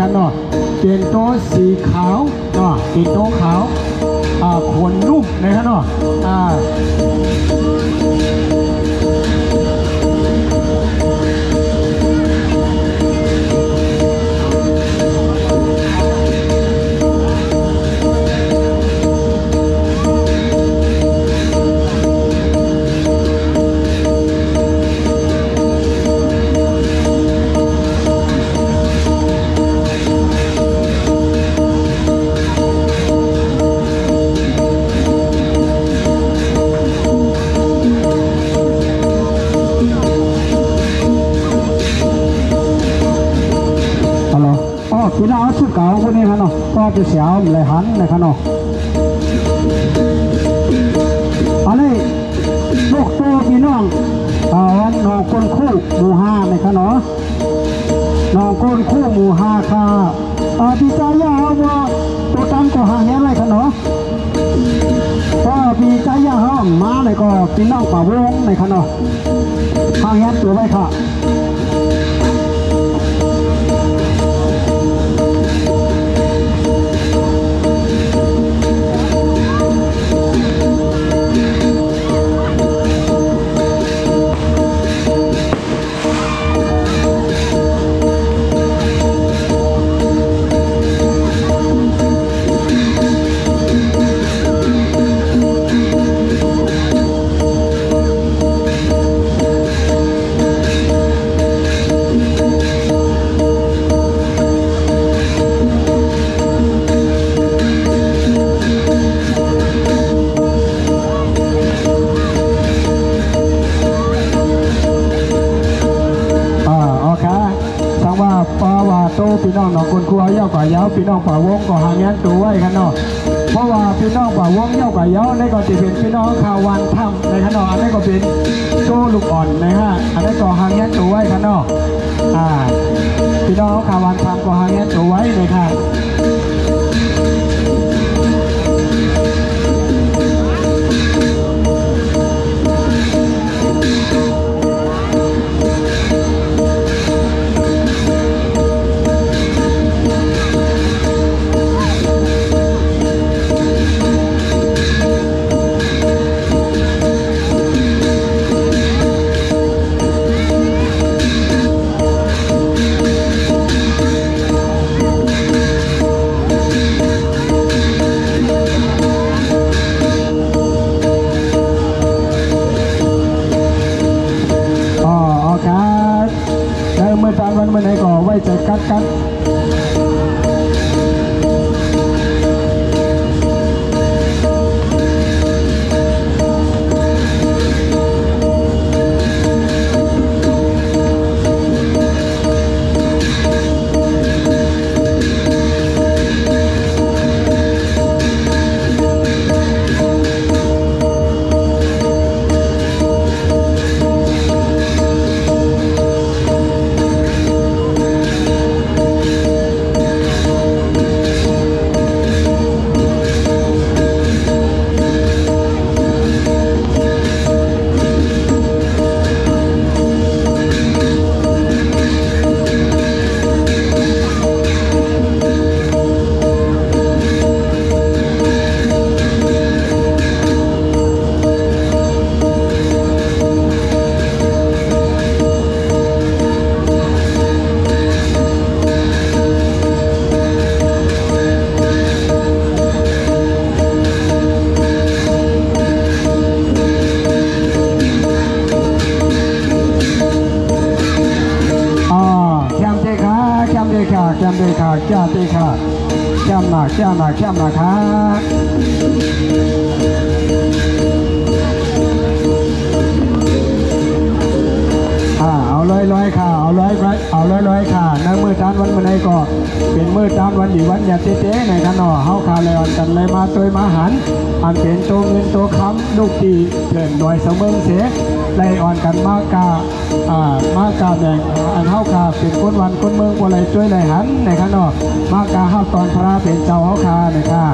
กันเนาะเป็นโต๊ะสีขาวเนาะเป็นโต๊ะขาวขนนุ่มนะครับเนาะพี่น้องชุดเก่าคนนี้ครับเนาะก็จะเสียวเลยหันนะครับเนาะอะไรลูกโตพี่น้องน้องคนคู่หมู่ห้านะครับเนาะน้องคนคู่หมู่ห้าค่ะพี่ใจยาวว่าตัวตั้งก็หาเงี้ยอะไรครับเนาะก็พี่ใจยาวมาเลยก็พี่น้องป่าวงนะครับเนาะหาเงี้ยตัวไว้ค่ะพี่น้องน้องคนครัวเย้าก่อยเย้าพี่น้องป่าวงก็หางยันตัวไว้กันเนาะเพราะว่าพี่น้องป่าวงเย้าก่อยเย้าในก็จะเป็นพี่น้องข่าววันถ้ำในขนมอันนี้ก็เป็นโตลูกอ่อนนะฮะอันนี้ก็หางยันตัวไว้กันเนาะพี่น้องข่าววันถ้ำก็หางยันตัวไว้เลยค่ะวันไหนก็ไว้ใจกัน จ้าตีค่ะแก้มหนักแก้มหนักแก้มหนักครับเอาร้อยค่ะเอาร้อยค่ะในมือจานวันมันไหนก็เป็นมือจานวันดีวันอย่าเจ๊ในกันหน่อเฮาคาเลยอ่อนกันเลยมาตัวมาหันอันเป็นตัวเงินตัวคำลูกตีเถินหน่วยเสมอเสียเลยอ่อนกันมากกาแบ่งอันเฮาคาเป็นคนวันคนเมืองอะไรช่วยเลยหันในกันหน่อมากาเฮาตอนพระเป็นเจ้าเฮาคาในค่ะ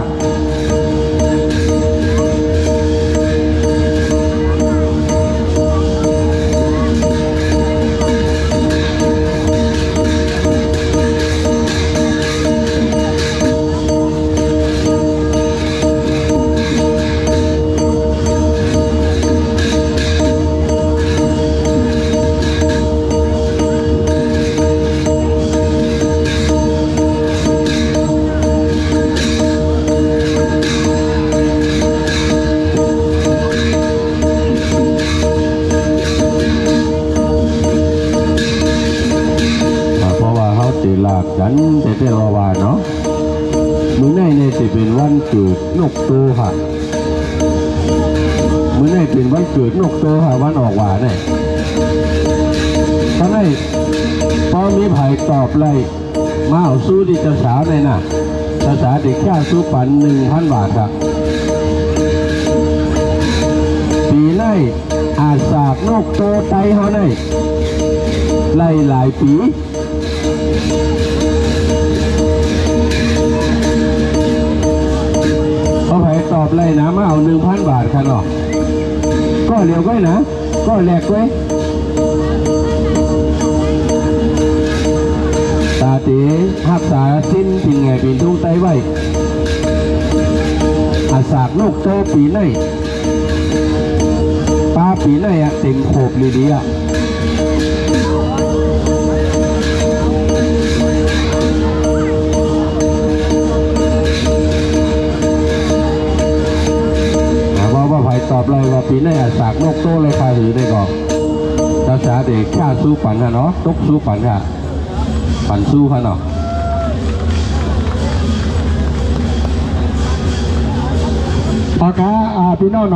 กันแต่ว่าเนาะมื้อไหนเนี่ยจะเป็นวันเกิดนกโตค่ะมื้อไหนเป็นวันเกิดนกโตค่ะวันออกหวานเนี่ยตอนนี้พอมีไผ่ตอบเลยมาเอาสู้ดิเจ้าสาวเลยนะเจ้าสาวเด็กค่าสู้ปัน 1,000 บาทครับปีไหนอาจสากนกโตไตเขาได้ไล่หลายปีเขาไผ่ตอบเลยนะมาเอา 1,000 บาทกันหรอก็เร็วไว้นะก็แลกไว้ตาตีหักษาสิ้นทิ้งไงปีนทุ่งไตไว้อาสากนกโตปีไหนปลาปีไหนอะเต็มโขบลีเดียว่าไผ่ตอบเลยว่าปีไหนอาสากนกโตเลยพาหือได้ก่อนภาษาเด็กข้าสู้ฝันค่ะเนาะตกสู้ฝันค่ะฝันสู้ค่ะเนาะปากกาพี่น้อง